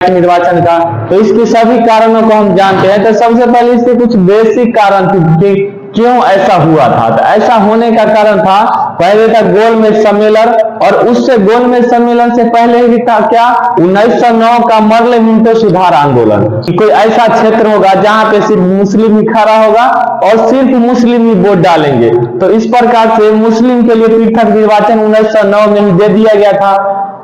निर्वाचन का। तो इसके सभी कारणों को हम जानते हैं। तो सबसे पहले इसके कुछ बेसिक कारण थे कि क्यों ऐसा हुआ था। तो ऐसा होने का कारण था, पहले था गोलमेज सम्मेलन, और उससे गोलमेज सम्मेलन से पहले ही था क्या, 1909 का मर्ले मिंटो सुधार आंदोलन। कोई ऐसा क्षेत्र होगा जहां पे सिर्फ मुस्लिम ही खड़ा होगा और सिर्फ मुस्लिम ही वोट डालेंगे। तो इस प्रकार से मुस्लिम के लिए पृथक निर्वाचन 1909 में ही दे दिया गया था।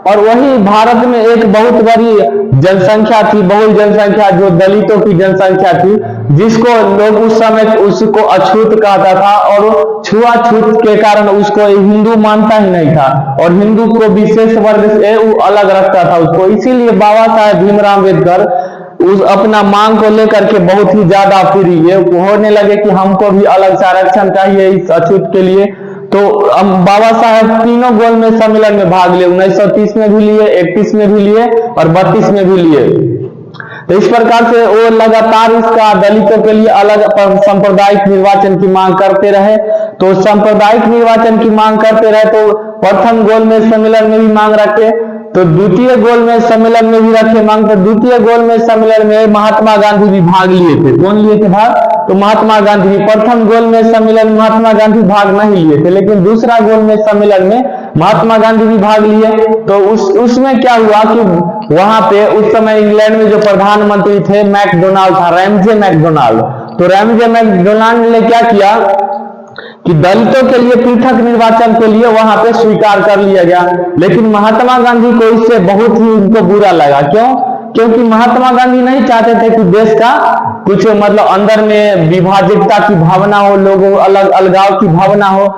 और वही भारत में एक बहुत बड़ी जनसंख्या थी, बहुल जनसंख्या, जो दलितों की जनसंख्या थी, जिसको लोग उस समय उसको अछूत कहता था, और छुआछूत के कारण उसको हिंदू मानता ही नहीं था, और हिंदू को विशेष वर्ग से वो अलग रखता था उसको। इसीलिए बाबा साहेब भीमराव अम्बेडकर उस अपना मांग को लेकर के बहुत ही ज्यादा फिर ये होने लगे कि हमको भी अलग से आरक्षण चाहिए इस अछूत के लिए। तो बाबा साहेब तीनों गोलमेज सम्मेलन में भाग लिए, 1930 में भी लिए, 31 में भी लिए और 32 में भी लिए। तो इस प्रकार से वो लगातार इसका दलितों के लिए अलग सांप्रदायिक निर्वाचन की मांग करते रहे। तो सांप्रदायिक निर्वाचन की मांग करते रहे, तो प्रथम गोलमेज सम्मेलन में भी मांग रखे, तो द्वितीय गोलमेज सम्मेलन में भी रखे मांग। तो द्वितीय गोलमेज सम्मेलन में महात्मा गांधी भी भाग लिए थे। कौन लिए थे भाग? तो महात्मा गांधी भी। प्रथम गोलमेज सम्मेलन में महात्मा गांधी भाग नहीं लिए थे, लेकिन दूसरा गोलमेज सम्मेलन में महात्मा गांधी भी भाग लिए। तो उसमें क्या हुआ कि वहां पे उस समय इंग्लैंड में जो प्रधानमंत्री थे मैकडोनाल्ड था, रैमजे मैकडोनाल्ड। तो रैमजे मैकडोनाल्ड ने क्या किया कि दलितों के लिए पृथक निर्वाचन के लिए वहां पे स्वीकार कर लिया गया। लेकिन महात्मा गांधी को इससे बहुत ही उनको बुरा लगा। क्यों? क्योंकि महात्मा गांधी नहीं चाहते थे कि देश का कुछ मतलब अंदर में विभाजितता की भावना हो, लोगों अलग अलगाव की भावना हो।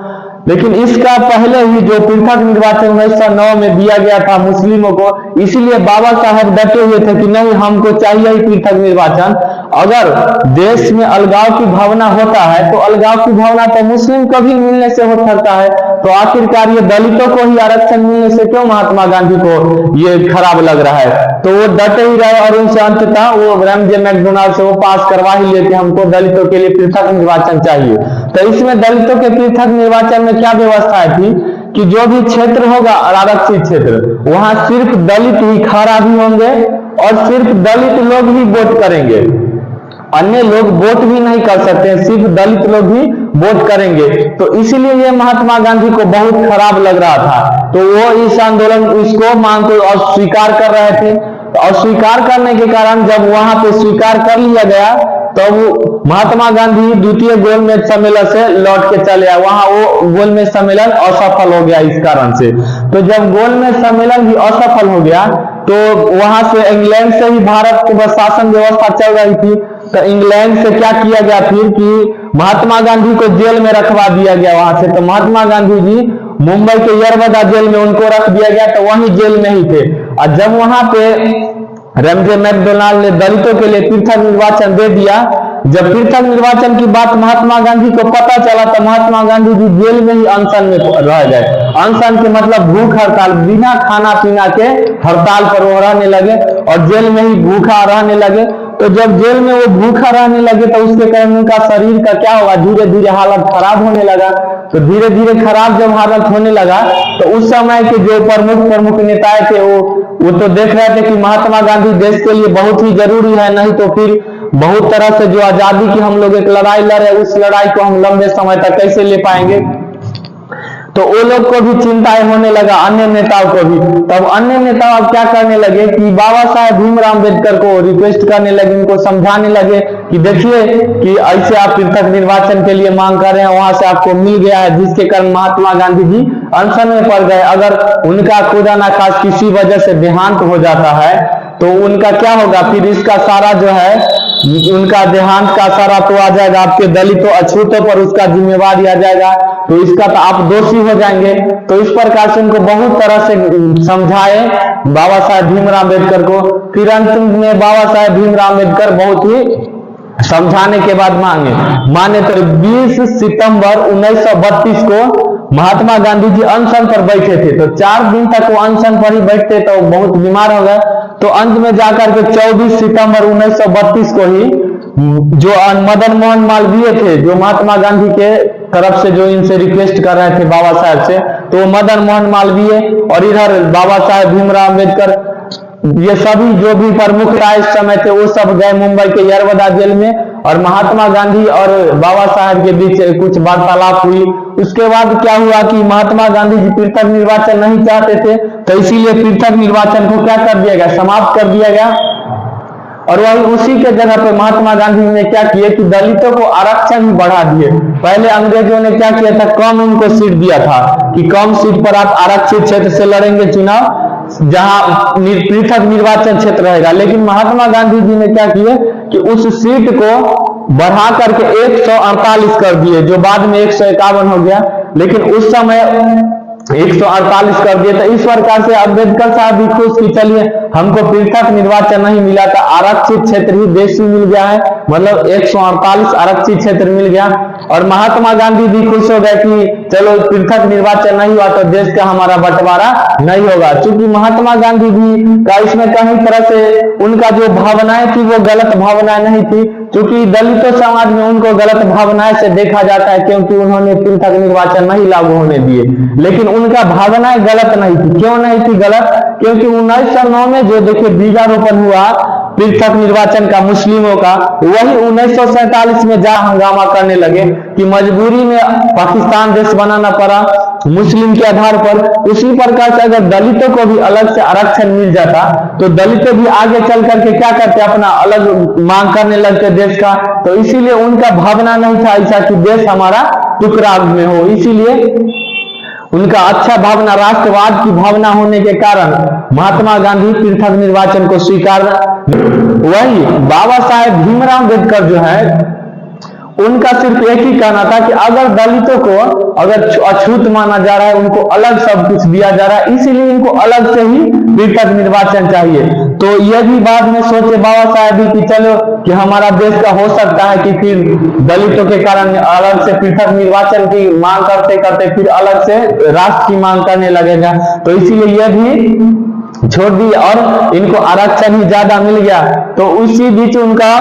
लेकिन इसका पहले ही जो पृथक निर्वाचन 1909 में दिया गया था मुस्लिमों को, इसीलिए बाबा साहब डटे हुए थे कि नहीं, हमको चाहिए ही पृथक निर्वाचन। अगर देश में अलगाव की भावना होता है तो अलगाव की भावना तो मुस्लिम को भी मिलने से हो सकता है। तो आखिरकार ये दलितों को ही आरक्षण मिलने से क्यों महात्मा गांधी को ये खराब लग रहा है। तो वो डटे ही रहे, और उनसे अंततः वो रैमजे मैकडोनाल्ड से वो पास करवा ही लिए कि हमको दलितों के लिए पृथक निर्वाचन चाहिए। तो इसमें दलितों के पृथक निर्वाचन में क्या व्यवस्था थी कि जो भी क्षेत्र होगा आरक्षित क्षेत्र, वहां सिर्फ दलित ही खड़ा भी होंगे और सिर्फ दलित लोग ही वोट करेंगे, अन्य लोग वोट भी नहीं कर सकते, सिर्फ दलित लोग ही वोट करेंगे। तो इसीलिए ये महात्मा गांधी को बहुत खराब लग रहा था। तो वो इस आंदोलन इसको मांग को अस्वीकार कर रहे थे। अस्वीकार करने के कारण जब वहां पे स्वीकार कर लिया गया, तो महात्मा गांधी द्वितीय गोलमेज सम्मेलन से लौट के चले आए। वहां वो गोलमेज सम्मेलन असफल हो गया इस कारण से। तो जब गोलमेज सम्मेलन भी असफल हो गया, तो वहां से इंग्लैंड से ही भारत की शासन व्यवस्था चल रही थी। तो इंग्लैंड से क्या किया गया फिर कि महात्मा गांधी को जेल में रखवा दिया गया वहां से। तो महात्मा गांधी जी मुंबई के यरवदा जेल में उनको रख दिया गया, तो वहीं जेल में ही थे। और जब वहां पे रैमजे मैकडोनाल्ड ने दलितों के लिए पृथक निर्वाचन दे दिया, जब पृथक निर्वाचन की बात महात्मा गांधी को पता चला, तो महात्मा गांधी जी जेल में ही अनशन में रह गए। अनशन के मतलब भूख हड़ताल, बिना खाना पीना के हड़ताल पर वो रहने लगे और जेल में ही भूखा रहने लगे। तो जब जेल में वो भूखा रहने लगे, तो उसके कारण उनका शरीर का क्या होगा, धीरे धीरे हालत खराब होने लगा। तो धीरे धीरे खराब जब हालत होने लगा, तो उस समय के जो प्रमुख नेताएं थे वो तो देख रहे थे कि महात्मा गांधी देश के लिए बहुत ही जरूरी है, नहीं तो फिर बहुत तरह से जो आजादी की हम लोग एक लड़ाई लड़े, उस लड़ाई को हम लंबे समय तक कैसे ले पाएंगे। तो वो लोग को भी चिंताएं होने लगा, अन्य नेताओं को भी। तब अन्य नेता अब क्या करने लगे कि बाबा साहेब भीमराव अम्बेडकर को रिक्वेस्ट करने लगे, उनको समझाने लगे कि देखिए कि ऐसे आप पृथक निर्वाचन के लिए मांग कर रहे हैं, वहां से आपको मिल गया है, जिसके कारण महात्मा गांधी जी अनशन में पड़ गए। अगर उनका खुदा ना खास किसी वजह से देहांत हो जाता है, तो उनका क्या होगा, फिर इसका सारा जो है उनका देहांत का सारा तो आ जाएगा, आपके दलितों अछूतों पर उसका जिम्मेवारी आ जाएगा, तो इसका तो आप दोषी हो जाएंगे। तो इस प्रकार से उनको बहुत तरह से समझाए बाबा साहेब भीमराव अम्बेडकर को। फिर अंतिम में बाबा साहेब भीमराव अम्बेडकर बहुत ही समझाने के बाद माने तो 20 सितंबर 1932 को महात्मा गांधी जी अनशन पर बैठे थे। तो 4 दिन तक वो अनशन पर ही बैठते, तो बहुत बीमार हो गए। तो अंत में जाकर के 24 सितंबर 1932 को ही जो मदन मोहन मालवीय थे, जो महात्मा गांधी के तरफ से जो इनसे रिक्वेस्ट कर रहे थे बाबा साहब से, तो मदन मोहन मालवीय और इधर बाबा साहेब भीमराव अम्बेडकर ये सभी जो भी प्रमुख इस समय थे वो सब गए मुंबई के यरवदा जेल में, और महात्मा गांधी और बाबा साहेब के बीच कुछ वार्तालाप हुई। उसके बाद क्या हुआ कि महात्मा गांधी जी पृथक निर्वाचन नहीं चाहते थे, तो इसीलिए पृथक निर्वाचन को क्या कर दिया गया, समाप्त कर दिया गया। और वही उसी के जगह पे महात्मा गांधी ने क्या किया कि दलितों को आरक्षण ही बढ़ा दिए। पहले अंग्रेजों ने क्या किया था, कम उनको सीट दिया था कि कम सीट पर आप आरक्षित क्षेत्र से लड़ेंगे चुनाव, जहां पृथक निर्वाचन क्षेत्र रहेगा। लेकिन महात्मा गांधी जी ने क्या किया कि उस सीट को बढ़ा करके 148 कर दिए, जो बाद में 151 हो गया, लेकिन उस समय 148 कर दिए। तो इस प्रकार से अम्बेडकर साहब भी खुश कि चलिए हमको पृथक निर्वाचन नहीं मिला था, आरक्षित क्षेत्र ही देश मिल गया है, मतलब 148 आरक्षित क्षेत्र मिल गया। और महात्मा गांधी भी खुश हो गए कि चलो पृथक निर्वाचन नहीं हुआ तो देश का हमारा बंटवारा नहीं होगा। क्योंकि महात्मा गांधी भी का इसमें कहीं तरह से उनका जो भावनाएं थी वो गलत भावनाएं नहीं थी, क्योंकि दलितों समाज में उनको गलत भावनाएं से देखा जाता है, क्योंकि उन्होंने पृथक निर्वाचन नहीं लागू होने दिए। लेकिन उनका भावनाएं गलत नहीं थी। क्यों नहीं थी गलत? क्योंकि 1909 में जो देखिए बीजारोपण हुआ पृथक निर्वाचन का मुस्लिमों का, वही 1947 में जा हंगामा करने लगे कि मजबूरी में पाकिस्तान देश बनाना पड़ा मुस्लिम के आधार पर। उसी प्रकार से अगर दलितों को भी अलग से आरक्षण मिल जाता तो दलितों भी आगे चल करके क्या करते, अपना अलग मांग करने लगते देश का। तो इसीलिए उनका भावना नहीं था ऐसा कि देश हमारा टुकड़ा में हो, इसीलिए उनका अच्छा भावना राष्ट्रवाद की भावना होने के कारण महात्मा गांधी पृथक निर्वाचन को स्वीकार। वही बाबा साहेब भीमराव अम्बेडकर जो है उनका सिर्फ एक ही कहना था कि अगर दलितों को अगर अछूत माना जा रहा है, उनको अलग सब कुछ दिया जा रहा है, इसीलिए इनको अलग से ही पृथक निर्वाचन चाहिए। तो यह भी बाद में सोचे बाबा साहेब भी कि चलो कि हमारा देश का हो सकता है कि फिर दलितों के कारण अलग से पृथक निर्वाचन की मांग करते करते फिर अलग से राष्ट्र की मांग करने लगेगा। तो इसीलिए यह भी छोड़ दी और इनको आरक्षण ही ज्यादा मिल गया। तो उसी बीच उनका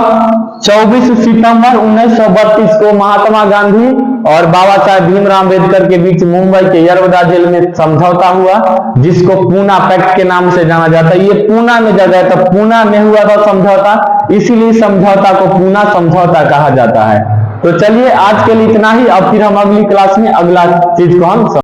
24 सितंबर 1932 को महात्मा गांधी और बाबा साहेब भीमराव अम्बेडकर के बीच मुंबई के यरवदा जेल में समझौता हुआ, जिसको पूना पैक्ट के नाम से जाना जाता है। ये पूना में जगह है, तो पूना में हुआ था समझौता, इसीलिए समझौता को पूना समझौता कहा जाता है। तो चलिए आज के लिए इतना ही, अब फिर हम अगली क्लास में अगला चीज को हम